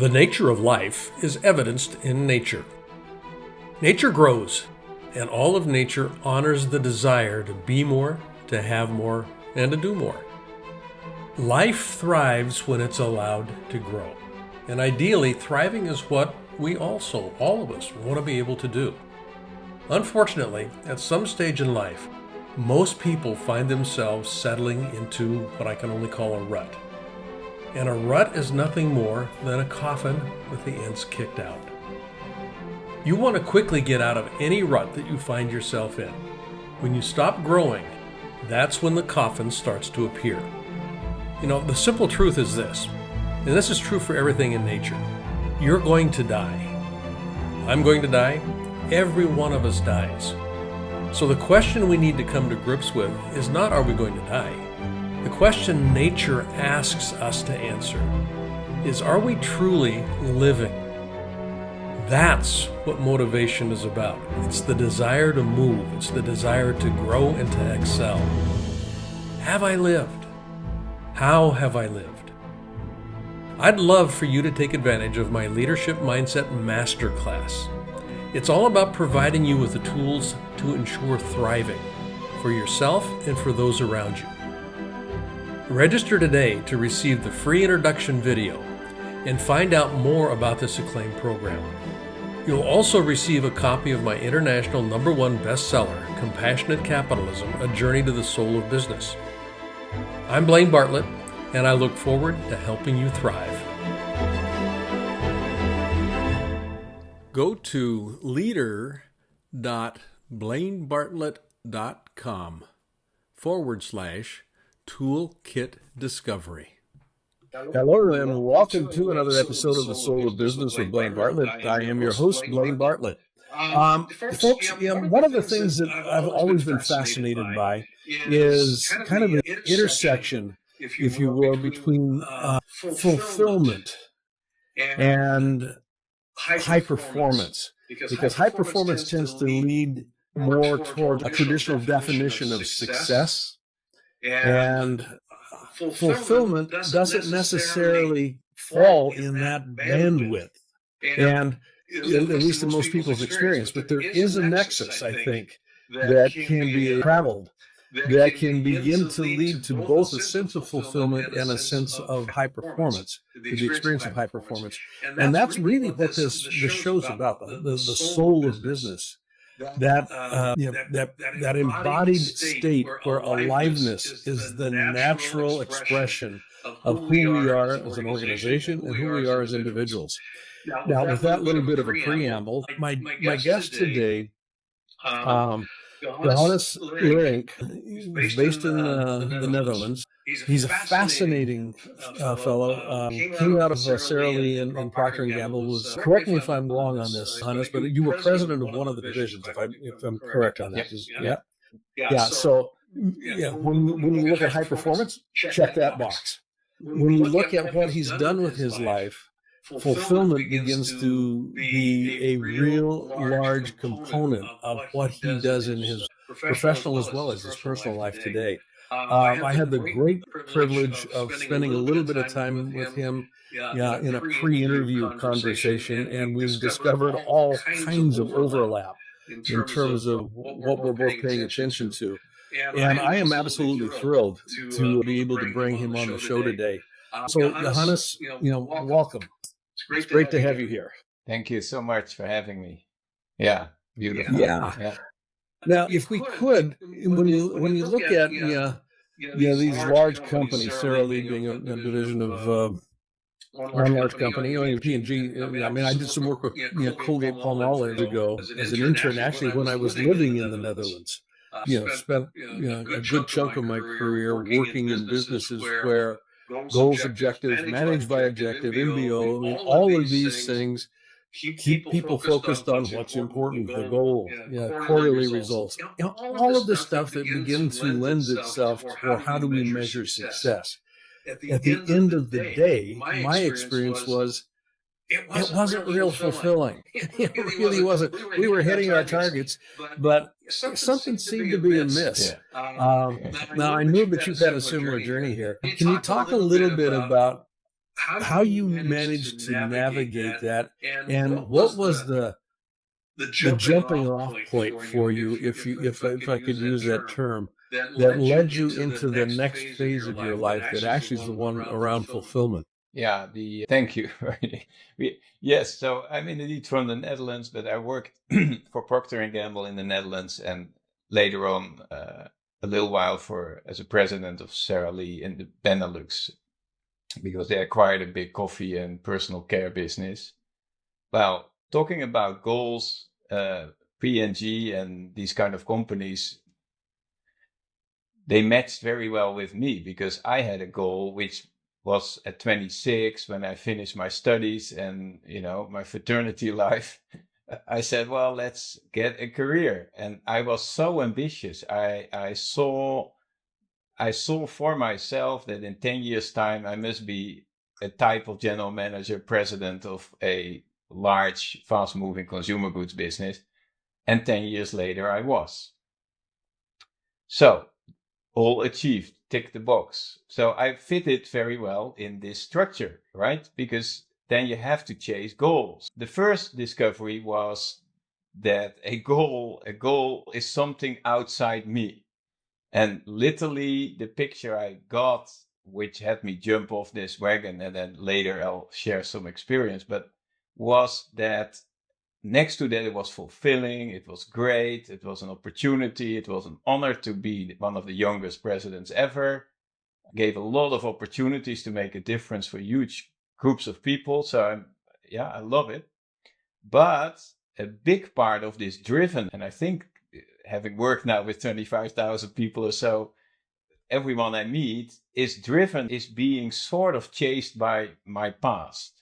The nature of life is evidenced in nature. Nature grows, and all of nature honors the desire to be more, to have more, and to do more. Life thrives when it's allowed to grow. And ideally, thriving is what we also, all of us, want to be able to do. Unfortunately, at some stage in life, most people find themselves settling into what I can only call a rut. And a rut is nothing more than a coffin with the ends kicked out. You want to quickly get out of any rut that you find yourself in. When you stop growing, that's when the coffin starts to appear. The simple truth is this, and this is true for everything in nature. You're going to die. I'm going to die. Every one of us dies. So the question we need to come to grips with is not, are we going to die? The question nature asks us to answer is, are we truly living? That's what motivation is about. It's the desire to move. It's the desire to grow and to excel. Have I lived? How have I lived? I'd love for you to take advantage of my Leadership Mindset Masterclass. It's all about providing you with the tools to ensure thriving for yourself and for those around you. Register today to receive the free introduction video and find out more about this acclaimed program. You'll also receive a copy of my international #1 bestseller, Compassionate Capitalism, A Journey to the Soul of Business. I'm Blaine Bartlett, and I look forward to helping you thrive. Go to leader.blainebartlett.com/toolkit discovery. Hello, and welcome to another episode of The Soul of Business with Blaine Bartlett. I am your host, Blaine Bartlett. Folks, one of the things that I've always been fascinated by is kind of an intersection, if you will, between fulfillment and high performance. Because high performance tends to lead more toward a traditional definition of success, and fulfillment doesn't necessarily fall in that bandwidth, and at least in most people's experience. But there is a nexus, I think, that can be traveled, that can begin to lead to both a sense of fulfillment and a sense of high performance, the experience of high performance. And that's really what this show's about, the soul of business. That embodied state where aliveness is the natural expression of who we are as an organization and who we are as individuals. Now, with that little bit of a preamble, my guest today, Johannes Leerink, is based in the Netherlands. He's a fascinating fellow. Came out of Sara Lee and Procter Gamble. Correct me if I'm wrong on this, Johannes, but you were president of one of the divisions, if I'm correct on that. Yeah. So when we look at high performance, check that box. When we look at what he's done with his life, fulfillment begins to be a real large component of what he does in his professional as well as his personal life today. I had the great privilege of spending a little bit of time with him in a pre-interview conversation, and we've discovered all kinds of overlap in terms of what we're both paying attention to. And I am absolutely thrilled to be able to bring him on the show today. So, Johannes, welcome. It's great to have you here. Thank you so much for having me. Yeah, beautiful. Yeah. Now, if we could, when you look at these large companies, Sara Lee being a division of one large company, P&G. I did some work with Colgate-Palmolive ago as an intern, actually, when I was living in the Netherlands. Spent a good chunk of my career working in businesses where goals, objectives, managed by objective, MBO, all of these things keep people focused on what's important, the goal, quarterly results, all of the stuff that begins to lend itself to how do we measure success. At the end of the day, my experience was it wasn't real fulfilling. It really wasn't. We were hitting our targets, but something seemed to be amiss. Now, I know that you've had a similar journey here. Can you talk a little bit about how you managed to navigate that, and what was the jumping off point for you, if I could use that term, that led you into the next phase of your life that actually is the one around fulfillment. Yeah, thank you. Yes, so I'm indeed from the Netherlands, but I worked for Procter Gamble in the Netherlands, and later on a little while as a president of Sara Lee in the Benelux, because they acquired a big coffee and personal care business. Well, talking about goals, P&G and these kind of companies, they matched very well with me, because I had a goal which was at 26 when I finished my studies and, my fraternity life. I said, well, let's get a career. And I was so ambitious. I saw for myself that in 10 years' time, I must be a type of general manager, president of a large, fast-moving consumer goods business. And 10 years later, I was. So, all achieved, tick the box. So I fitted very well in this structure, right? Because then you have to chase goals. The first discovery was that a goal is something outside me. And literally the picture I got, which had me jump off this wagon, and then later I'll share some experience, but was that next to that, it was fulfilling, it was great, it was an opportunity, it was an honor to be one of the youngest presidents ever. I gave a lot of opportunities to make a difference for huge groups of people. So I love it. But a big part of this driven, and I think having worked now with 25,000 people or so, everyone I meet is driven, is being sort of chased by my past.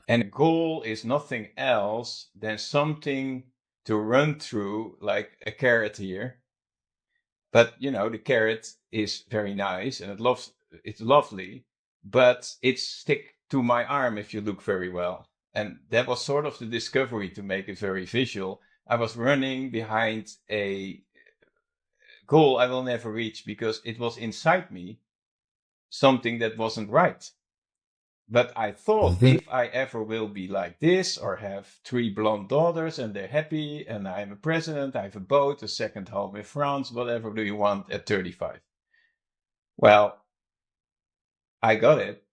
And a goal is nothing else than something to run through, like a carrot here. But, the carrot is very nice and it's lovely, but it's stick to my arm if you look very well. And that was sort of the discovery, to make it very visual. I was running behind a goal I will never reach, because it was inside me something that wasn't right. But I thought, if I ever will be like this, or have 3 blonde daughters and they're happy, and I'm a president, I have a boat, a second home in France, whatever do you want at 35? Well, I got it.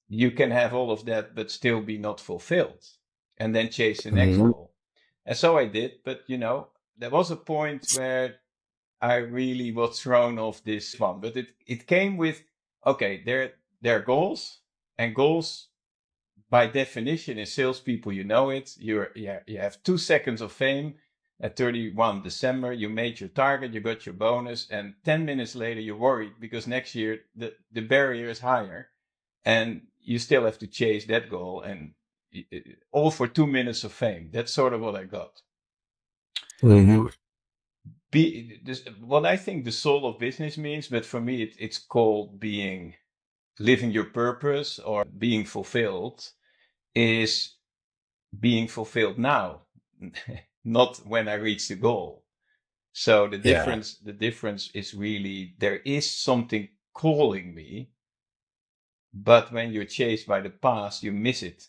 You can have all of that, but still be not fulfilled, and then chase the next goal. And so I did, but there was a point where I really was thrown off this one. But it came with, okay, there are goals. And goals, by definition, in salespeople, you know it. You have 2 seconds of fame. At 31 December, you made your target, you got your bonus, and 10 minutes later, you're worried because next year the barrier is higher, and you still have to chase that goal, and all for 2 minutes of fame. That's sort of what I got. Mm-hmm. What I think the soul of business means, but for me, it's called living your purpose or being fulfilled, is being fulfilled now, not when I reach the goal. So the difference is really, there is something calling me, but when you're chased by the past, you miss it.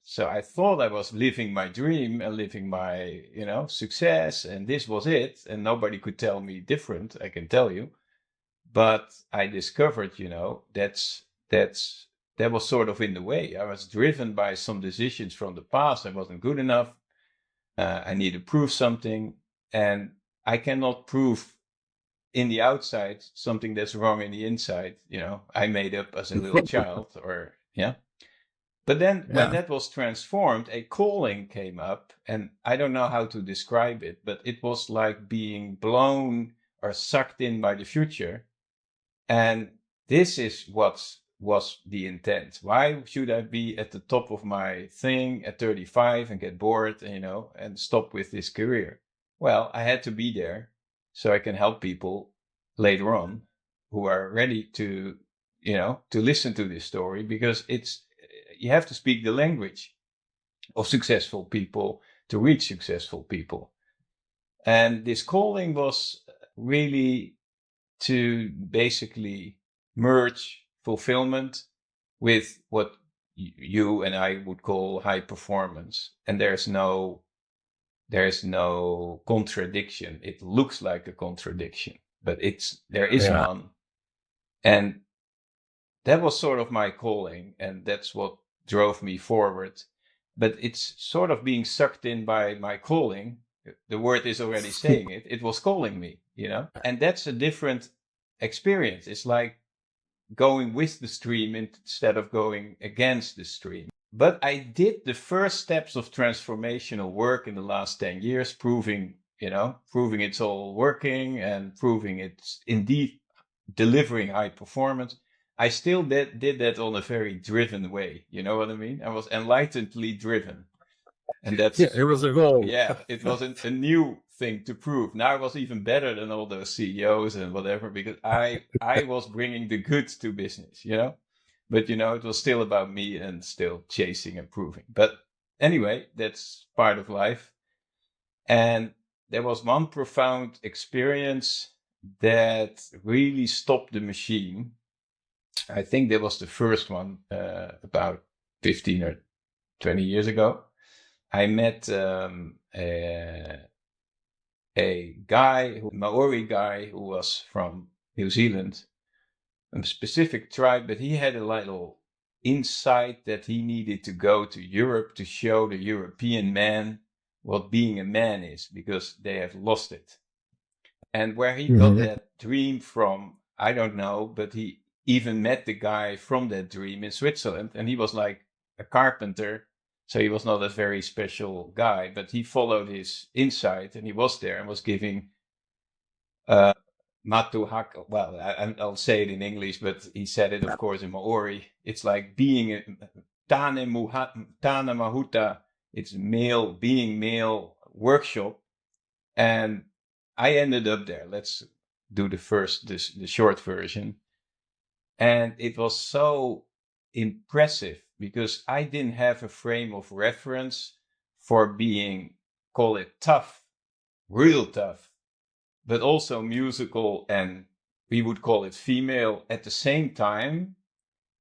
So I thought I was living my dream and living my, success, and this was it, and nobody could tell me different, I can tell you. But I discovered, that was sort of in the way. I was driven by some decisions from the past. I wasn't good enough. I need to prove something, and I cannot prove in the outside something that's wrong in the inside. I made up as a little child, or But then when that was transformed, a calling came up, and I don't know how to describe it, but it was like being blown or sucked in by the future. And this is what was the intent. Why should I be at the top of my thing at 35 and get bored, and stop with this career? Well, I had to be there so I can help people later on who are ready to listen to this story, because you have to speak the language of successful people to reach successful people. And this calling was really to basically merge fulfillment with what you and I would call high performance. And there's no contradiction. It looks like a contradiction, but there is none. And that was sort of my calling, and that's what drove me forward. But it's sort of being sucked in by my calling. The word is already saying it. It was calling me, and that's a different experience. It's like going with the stream instead of going against the stream. But I did the first steps of transformational work in the last 10 years, proving it's all working and proving it's indeed delivering high performance. I still did that on a very driven way. You know what I mean? I was enlightenedly driven. And it was a goal. Yeah, it wasn't a new thing to prove. Now I was even better than all those CEOs and whatever, because I was bringing the goods to business, But, it was still about me and still chasing and proving. But anyway, that's part of life. And there was one profound experience that really stopped the machine. I think that was the first one about 15 or 20 years ago. I met a Maori guy who was from New Zealand, a specific tribe, but he had a little insight that he needed to go to Europe to show the European man what being a man is, because they have lost it. And where he got that dream from, I don't know, but he even met the guy from that dream in Switzerland, and he was like a carpenter, so he was not a very special guy, but he followed his insight, and he was there and was giving Matu Haka. Well, I'll say it in English, but he said it, of course, in Maori. It's like being Tane Mahuta. It's being male workshop. And I ended up there. Let's do the short version. And it was so impressive because I didn't have a frame of reference for being, call it tough, real tough, but also musical, and we would call it female at the same time,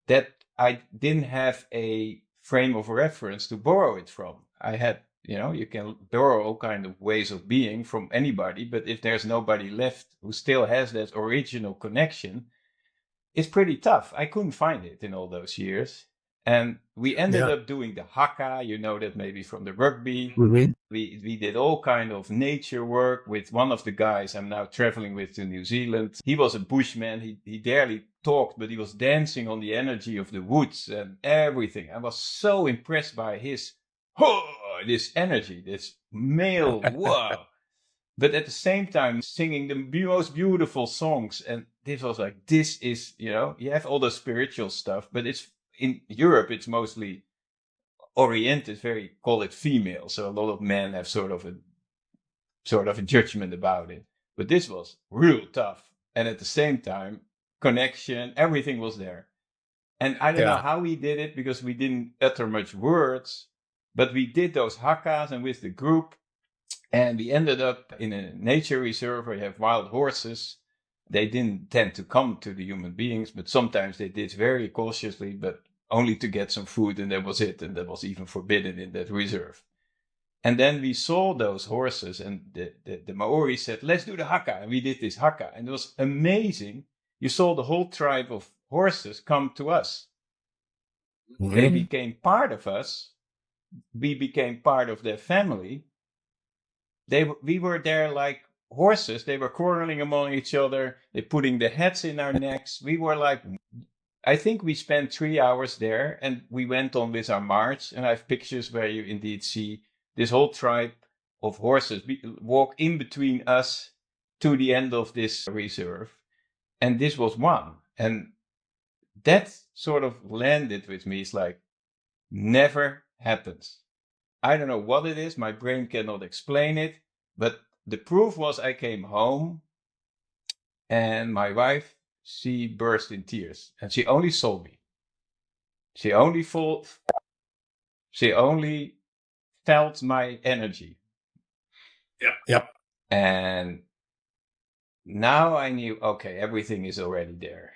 that I didn't have a frame of reference to borrow it from. I had, you can borrow all kind of ways of being from anybody, but if there's nobody left who still has that original connection, it's pretty tough. I couldn't find it in all those years. And we ended up doing the haka, that maybe from the rugby. Mm-hmm. We did all kind of nature work with one of the guys I'm now traveling with to New Zealand. He was a bushman. He barely talked, but he was dancing on the energy of the woods and everything. I was so impressed by this energy, this male, wow. But at the same time, singing the most beautiful songs. And this was like, this is, you have all the spiritual stuff, but it's in Europe, it's mostly oriented, very, call it female. So a lot of men have sort of a judgment about it. But this was real tough. And at the same time, connection, everything was there. And I don't know how we did it, because we didn't utter much words, but we did those hakas and with the group. And we ended up in a nature reserve where you have wild horses. They didn't tend to come to the human beings, but sometimes they did very cautiously, but only to get some food, and that was it. And that was even forbidden in that reserve. And then we saw those horses, and the Maori said, let's do the haka. And we did this haka. And it was amazing. You saw the whole tribe of horses come to us. Mm-hmm. They became part of us. We became part of their family. We were there like horses. They were quarreling among each other. They putting the heads in our necks. We were like, I think we spent 3 hours there, and we went on with our march. And I have pictures where you indeed see this whole tribe of horses walk in between us to the end of this reserve. And this was one. And that sort of landed with me. It's like, never happens. I don't know what it is. My brain cannot explain it. But the proof was, I came home and my wife, she burst in tears, and she only saw me. She only felt my energy. Yep. And now I knew, okay, everything is already there.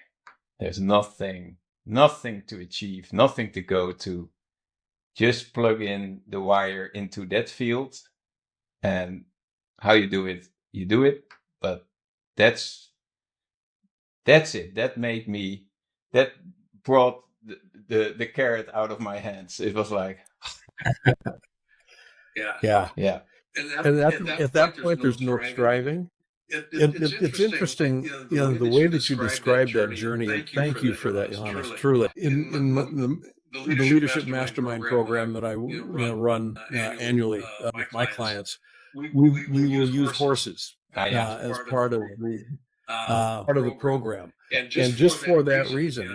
There's nothing nothing to achieve, nothing to go to. Just plug in the wire into that field, and how you do it, you do it. But that's it. That brought the carrot out of my hands. It was like, Yeah. yeah, And at that point, there's no striving. It's interesting, the way that you described that journey, and thank you for that, Johannes, truly. In the Leadership Mastermind program that I run annually with my clients, we will use horses as part of the program, and just for that reason,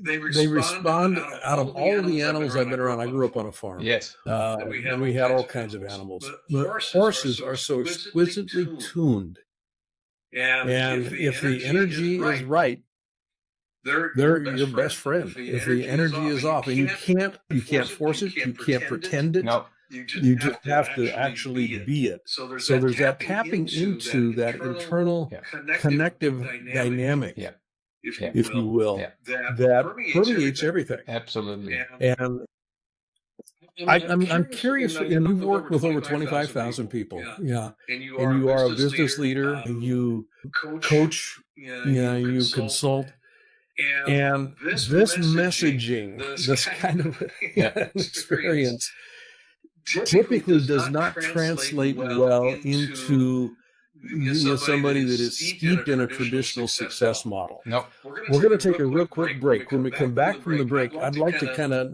they respond. Out of all of the animals I've been around, I grew up on a farm. yes, and we had all kinds of animals. But horses are so exquisitely tuned, and if the energy is right, they're your best friend. If the energy is off, and you can't force it, you can't pretend it. no, You just have to actually be it. So there's that tapping into that internal connective dynamic, if you will, that permeates everything. absolutely. And I'm curious, and you've worked with over 25,000 people, and you are a business leader, you coach, you consult, and this messaging, this kind of experience typically does not translate well into somebody that is steeped in a traditional success model. No, We're going to take a real quick break. When we come back from the break, I'd like to kind of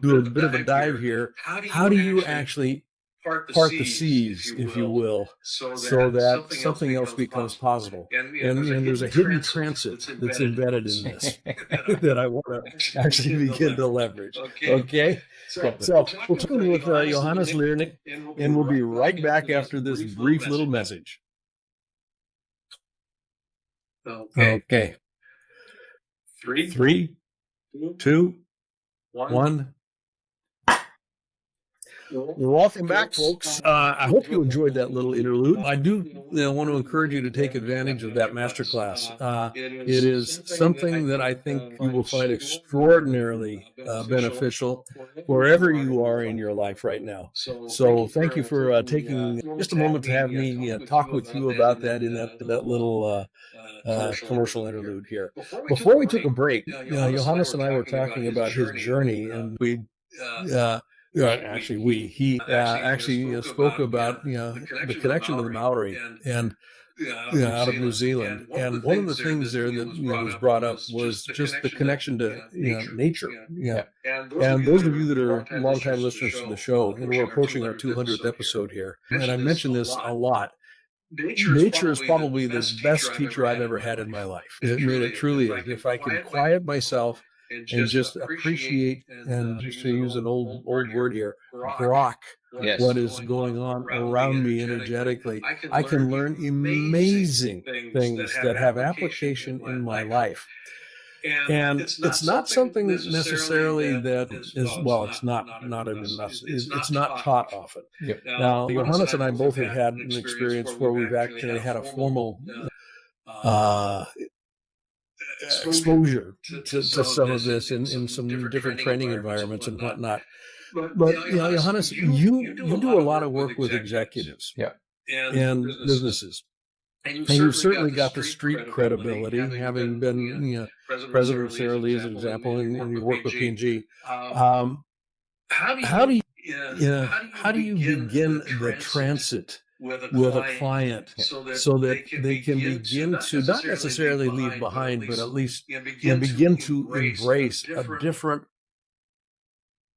do a bit of a dive here. How do you actually part the seas, if you will, so that something else becomes possible? And there's a hidden transit that's embedded in this that I want to actually begin to leverage. Okay? So we'll talk with Johannes Leerink, and we'll be right back after this brief little message. Okay. 3, 2, 1. Welcome back, folks. I hope you enjoyed that little interlude. I do want to encourage you to take advantage of that masterclass. It is something that I think you will find extraordinarily beneficial wherever you are in your life right now. So thank you for taking just a moment to have me talk with you about that in that little commercial interlude here. Before we took a break, Johannes and I were talking about his journey, and he actually spoke about the connection to the Maori and out of New Zealand. And one of the things there that was brought up was just the connection to nature. And those of you that are longtime listeners to the show, and we're approaching our 200th episode here, and I mention this a lot. Nature is probably the best teacher I've ever had in my life. I mean, it truly is. If I can quiet myself and just appreciate, and just to use an old word here, grok what is going on around me energetically, I can learn amazing things that have application in my life. And it's not something necessarily that is, well, it's not even enough. It's not taught often. Yep. Now, Johannes and I both have had an experience where we've actually had a formal exposure to some of this in some different training environments and whatnot. But Johannes, you do a lot of work with executives and businesses. And you've certainly got the street credibility, having been president of Sara Lee as an example, and you work with P&G. How do you begin the transit with a client so that they can begin to not necessarily leave behind, but at least begin to embrace a different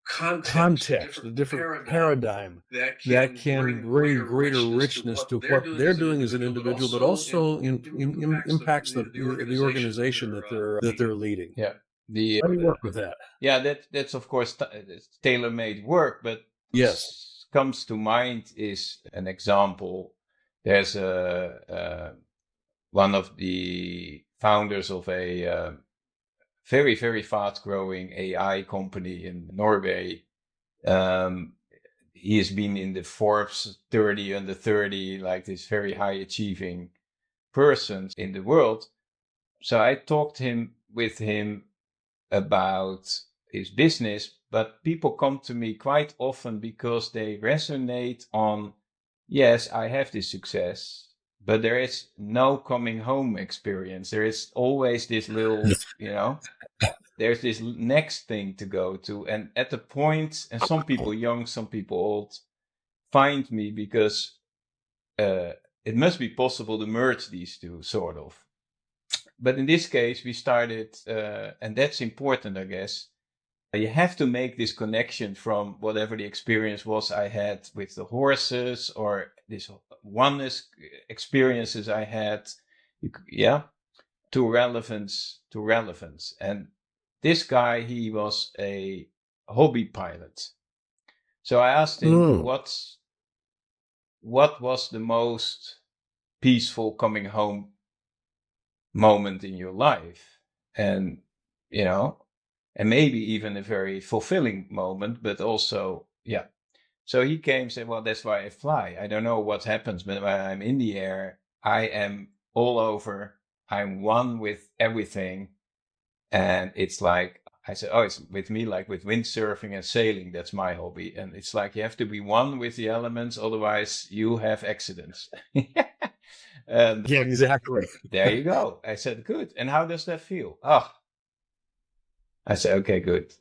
context, a different paradigm that can bring greater richness to what they're doing as an individual, but also impacts the organization that they're leading. Yeah. How do you work with that? Yeah, that's of course tailor-made work, but yes, comes to mind is an example. There's one of the founders of a very, very fast-growing AI company in Norway. He has been in the Forbes 30 under 30, like this very high-achieving person in the world. So I talked to him with him about his business, but people come to me quite often because they resonate on, yes, I have this success, but there is no coming home experience. There is always this little, there's this next thing to go to. And at the point, and some people young, some people old, find me because it must be possible to merge these two, sort of. But in this case, we started, and that's important, I guess. You have to make this connection from whatever the experience was I had with the horses, or this oneness experiences I had, to relevance. And this guy, he was a hobby pilot. So I asked him, what was the most peaceful coming home moment in your life? And, and maybe even a very fulfilling moment, but also, So he came and said, well, that's why I fly. I don't know what happens, but when I'm in the air, I am all over. I'm one with everything. And it's like, I said, it's with me, like with windsurfing and sailing. That's my hobby. And it's like, you have to be one with the elements. Otherwise you have accidents. And yeah, exactly. there you go. I said, good. And how does that feel? I said, okay, good.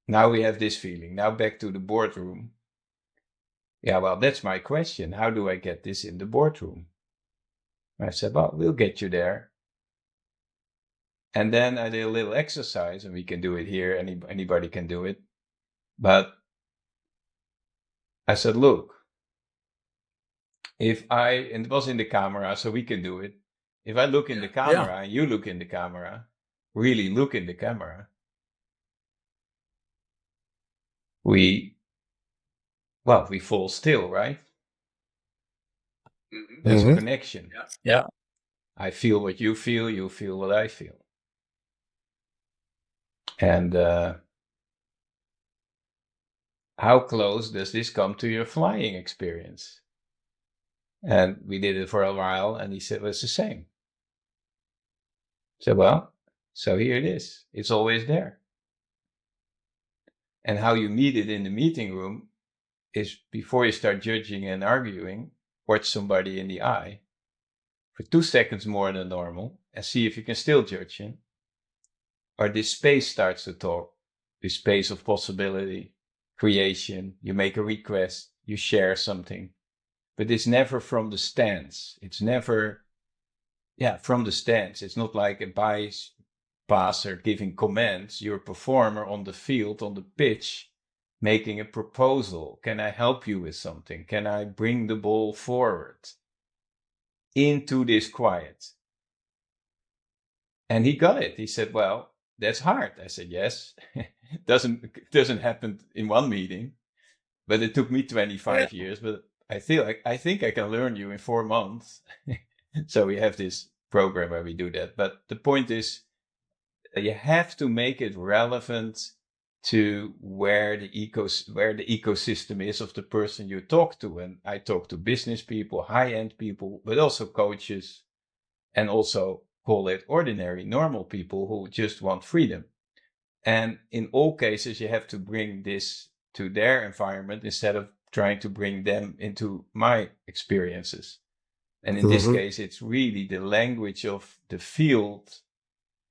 Now we have this feeling. Now back to the boardroom. Yeah, well, that's my question. How do I get this in the boardroom? I said, well, we'll get you there. And then I did a little exercise, and we can do it here. Anybody can do it. But I said, look, and it was in the camera, so we can do it. If I look in the camera and you look in the camera, really look in the camera, we fall still, right? There's a connection. Yeah. I feel what you feel what I feel. And how close does this come to your flying experience? And we did it for a while, and he said, well, it's the same. I said, well, so here it is. It's always there. And how you meet it in the meeting room is, before you start judging and arguing, watch somebody in the eye for 2 seconds more than normal and see if you can still judge him. Or this space starts to talk, this space of possibility, creation. You make a request, you share something. But it's never from the stance. It's never, from the stance. It's not like a passer giving commands. You're a performer on the field, on the pitch, making a proposal. Can I help you with something? Can I bring the ball forward into this quiet? And he got it. He said, well, that's hard. I said, yes. doesn't happen in one meeting, but it took me 25 years. But I think I can learn you in 4 months. So we have this program where we do that. But the point is, you have to make it relevant to where the ecosystem is of the person you talk to. And I talk to business people, high-end people, but also coaches, and also call it ordinary, normal people who just want freedom. And in all cases, you have to bring this to their environment instead of trying to bring them into my experiences. And in this case, it's really the language of the field.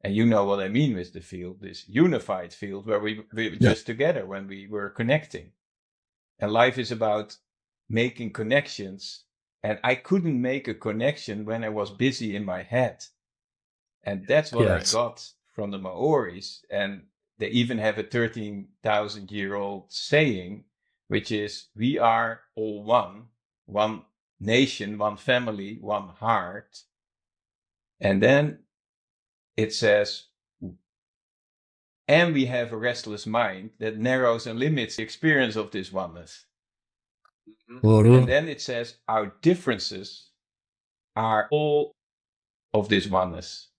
And you know what I mean with the field, this unified field where we were just together when we were connecting. And life is about making connections. And I couldn't make a connection when I was busy in my head. And that's what I got from the Maoris. And they even have a 13,000-year-old saying, which is, we are all one nation, one family, one heart. And then it says, and we have a restless mind that narrows and limits the experience of this oneness. And then it says, our differences are all of this oneness.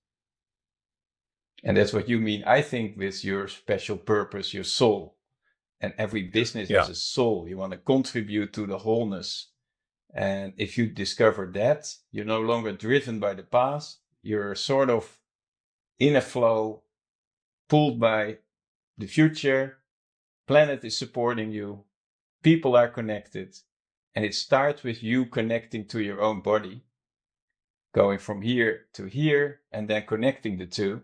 And that's what you mean, I think, with your special purpose, your soul. And every business has a soul. You want to contribute to the wholeness. And if you discover that, you're no longer driven by the past. You're sort of in a flow, pulled by the future. Planet is supporting you. People are connected. And it starts with you connecting to your own body, going from here to here, and then connecting the two.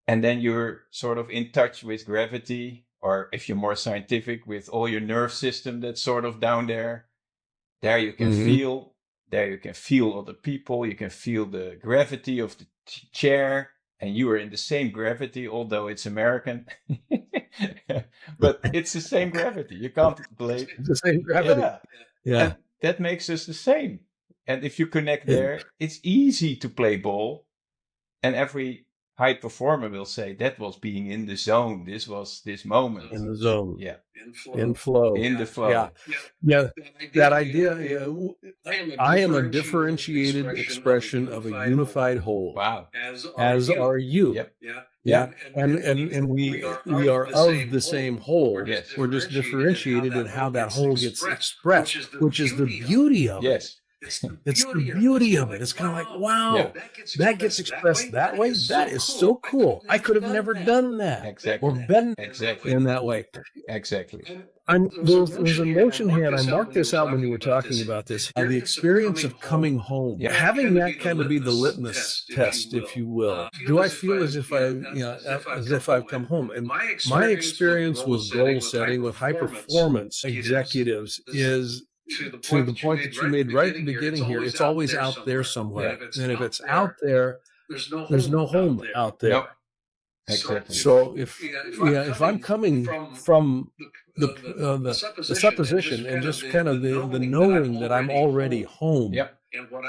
And then you're sort of in touch with gravity, or if you're more scientific, with all your nerve system that's sort of down there. There you can feel. There you can feel other people. You can feel the gravity of the chair. And you are in the same gravity, although it's American. But it's the same gravity. You can't blame. It's the same gravity. Yeah. And that makes us the same. And if you connect there, it's easy to play ball. And every high performer will say that was being in the zone. This was this moment. In the zone. Yeah. In flow. In the flow. Yeah. That idea, I am a differentiated expression of a unified whole. Wow. As are you. Yep. Yeah. And we are of the same whole. Yes. We're just differentiated in how that whole gets expressed, which is the beauty of it. Yes. It's the beauty of it. It's kind of like, wow, that gets expressed that way. That is so cool. I could have never done that. Exactly. Or been in that way. Exactly. There's a notion here, and I marked this out when you were talking about this, the experience of coming home. Yeah. Having that kind of be the litmus test, if you will. Do I feel as if I've come home? And my experience with goal setting with high performance executives is, to the point that you made right at the beginning here, it's always out there somewhere. And if it's out there, there's no home out there. Nope. Exactly. So if I'm coming from the supposition and just kind of the knowing that I'm already home,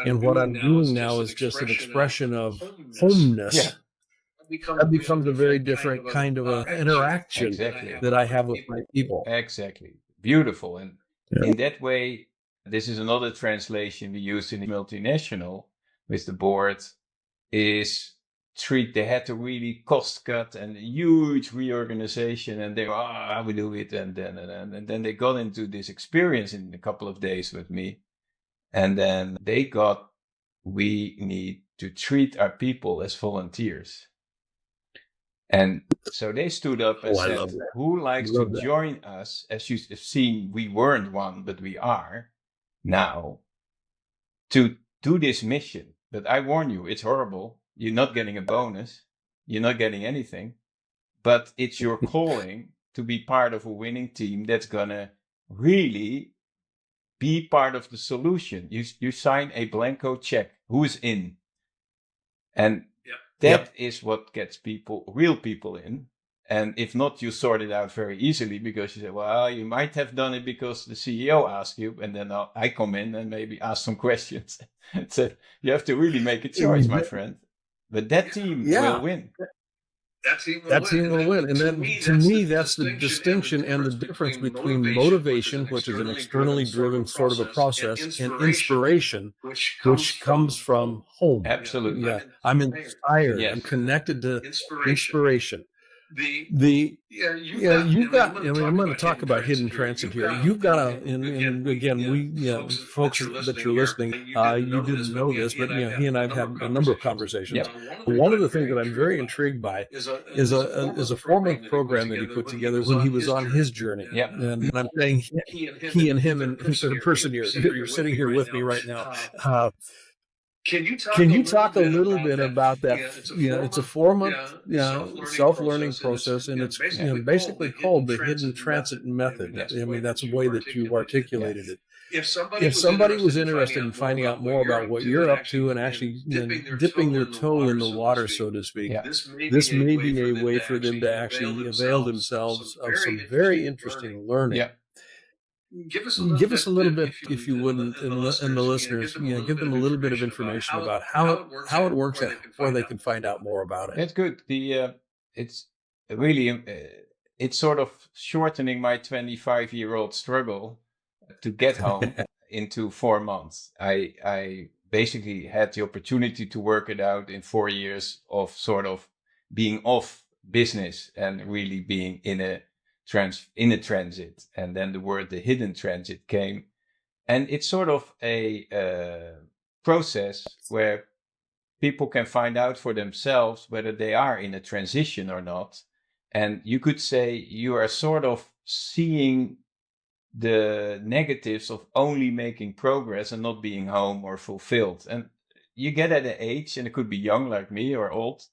and what I'm doing now is just an expression of homeness, that becomes a very different kind of an interaction that I have with my people. Exactly. Beautiful. And in that way, this is another translation we use in the multinational with the board, is they had to really cost cut and huge reorganization, and they were, how we do it, and then they got into this experience in a couple of days with me, and then we need to treat our people as volunteers. And so they stood up and said, who likes to join us? As you've seen, we weren't one, but we are now, to do this mission. But I warn you, it's horrible. You're not getting a bonus. You're not getting anything. But it's your calling to be part of a winning team that's going to really be part of the solution. You sign a blanco check. Who's in? And that is what gets real people in. And if not, you sort it out very easily, because you say, well, you might have done it because the CEO asked you, and then I come in and maybe ask some questions. So you have to really make a choice, my friend. But that team will win. That team will win. And then, to me, that's the distinction and the difference between motivation, which is an externally driven sort of a process, and inspiration, which comes from home. Absolutely. Yeah. I'm inspired. I'm connected to inspiration. You've got, I'm going to talk about hidden transit here. You've got and again, folks that you're listening, you didn't know this, but he and I have had a number of conversations. One of the things that I'm very intrigued by is a 4-month program that he put together when he was on his journey. And I'm saying he and him, and the person you're sitting here with me right now. Can you talk a little bit about that? It's a 4-month self-learning process, and it's basically called the hidden transit method. I mean, that's a way that you articulated it. If somebody was interested in finding out more about what you're up to and actually dipping their toe in the water, so to speak, this may be a way for them to actually avail themselves of some very interesting learning. Give us a little bit, if you wouldn't, and the listeners, give them a little bit of information about how it works and where they can find out more about it. That's good. It's really, it's sort of shortening my 25-year-old struggle to get home into 4 months. I basically had the opportunity to work it out in 4 years of sort of being off business and really being in a transit, and then the hidden transit came, and it's sort of a process where people can find out for themselves whether they are in a transition or not. And you could say you are sort of seeing the negatives of only making progress and not being home or fulfilled. And you get at an age, and it could be young like me or old,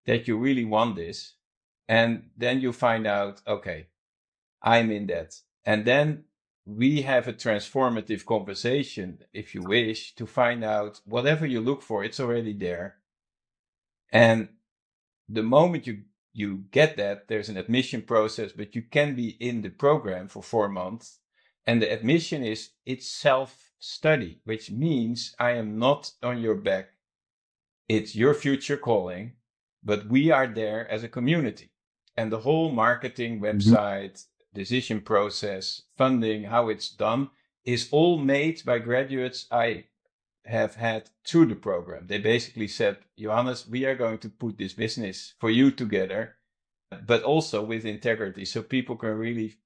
that you really want this. And then you find out, okay, I'm in that. And then we have a transformative conversation, if you wish, to find out whatever you look for, it's already there. And the moment you get that, there's an admission process, but you can be in the program for 4 months. And the admission is, it's self-study, which means I am not on your back. It's your future calling, but we are there as a community. And the whole marketing website, decision process, funding, how it's done, is all made by graduates I have had through the program. They basically said, Johannes, we are going to put this business for you together, but also with integrity, so people can really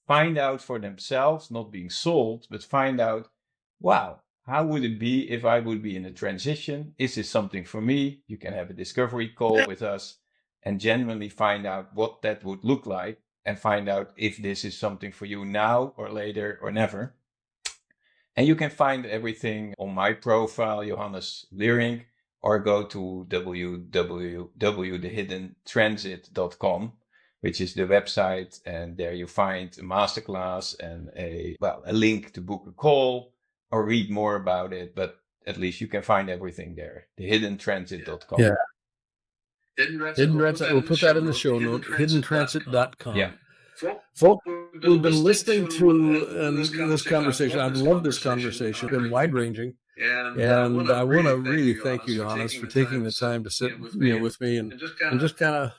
find out for themselves, not being sold, but find out, wow, how would it be if I would be in a transition? Is this something for me? You can have a discovery call with us and genuinely find out what that would look like, and find out if this is something for you now or later or never. And you can find everything on my profile, Johannes Leerink, or go to www.thehiddentransit.com, which is the website, and there you find a masterclass and a link to book a call or read more about it. But at least you can find everything there, thehiddentransit.com. Yeah. Hidden Transit, we'll put that in the show note, hiddentransit.com. Yeah. Folks, we've been listening to this conversation. I love this conversation. It's been wide-ranging. And I want to really thank you, Johannes, for taking the time to sit with me and just kind of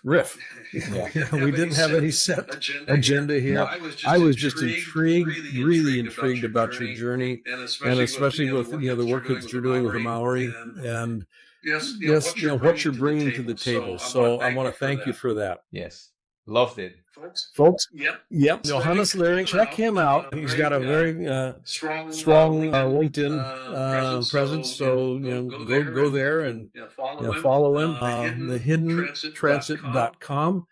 riff. Yeah. We didn't have any set agenda here. No, I was just really intrigued about your journey, and especially with the work that you're doing with the Maori and what you're bringing to the table. So I want to thank you for that. Yes. Loved it. Folks? Yep. Johannes Leerink, check him out. He's got a very strong LinkedIn presence. So, go there and follow him. Thehiddentransit.com.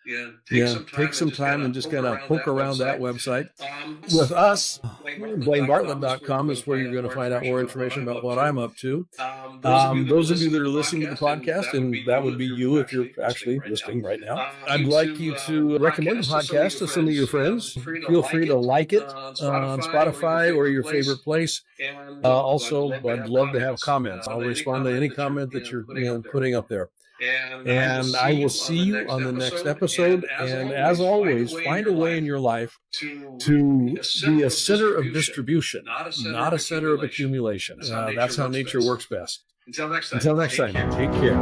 Take some time and just kind of poke around that website. With us, BlaneBartlett.com is where you're going to find out more information about what I'm up to. Those of you that are listening to the podcast, and that would be you if you're actually listening right now, I'd like you to recommend the podcast to some of your friends. Feel free to like it on Spotify or your favorite place. Also, I'd love to have comments. I'll respond to any comment that you're putting up there. And I will see you on the next episode. And as always, find a way in your life to be a center of distribution, not a center of accumulation. That's how nature works best. Until next time, take care.